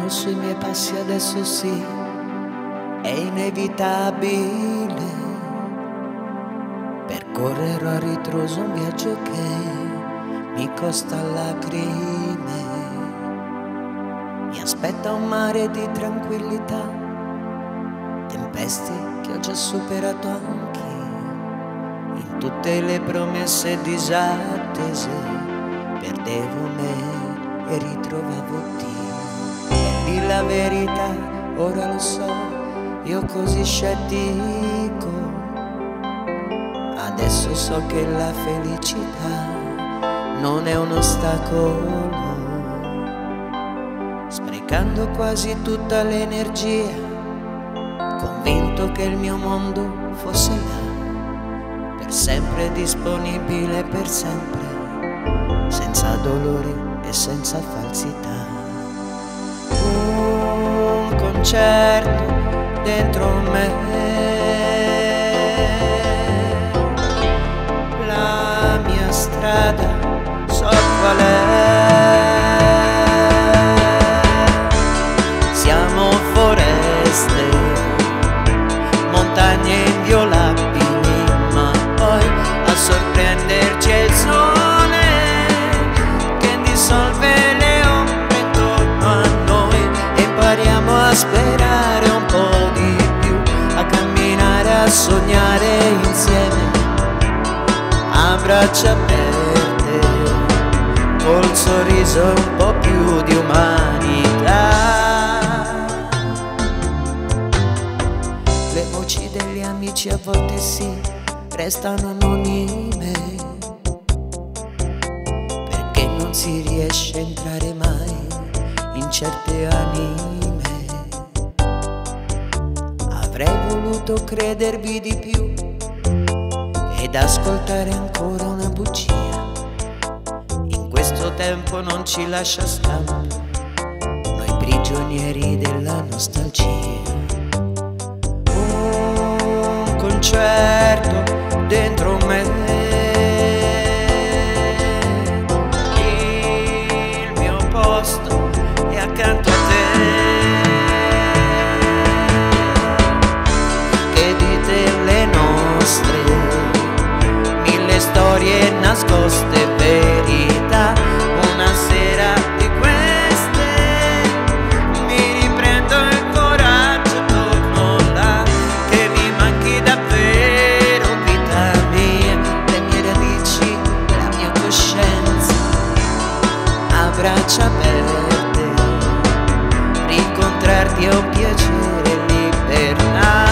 mano sui miei passi, adesso sì, è inevitabile. Percorrerò a ritroso un viaggio che mi costa lacrime. Mi aspetta un mare di tranquillità, tempeste che ho già superato anche. In tutte le promesse disattese perdevo me e ritrovavo te. E lì la verità, ora lo so, io così scettico. Adesso so che la felicità non è un ostacolo. Sprecando quasi tutta l'energia, convinto che il mio mondo fosse là, per sempre disponibile, per sempre, senza dolori e senza falsità. Un concerto dentro me, la mia strada so qual è. Siamo foreste, montagne inviolabili, ma poi a sorprenderci è il sole che dissolve le ombre intorno a noi. E impariamo a sperare un po' di più, a camminare, a sognare insieme, a braccia aperte, col sorriso un po' più di umanità. Le voci degli amici a volte sì, restano anonime, perché non si riesce a entrare mai in certe anime. Avrei voluto credervi di più ed ascoltare ancora una bugia. In questo tempo non ci lascia stampo, noi prigionieri della nostalgia. Un concerto dentro me, il mio posto è accanto a te. Che dite le nostre, mille storie nascoste, verità. Una sera di queste mi riprendo il coraggio, torno là, che mi manchi davvero, vita mia, le mie radici, la mia coscienza, a braccia aperte, rincontrarti è un piacere e libertà.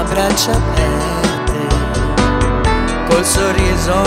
Braccia aperte, col sorriso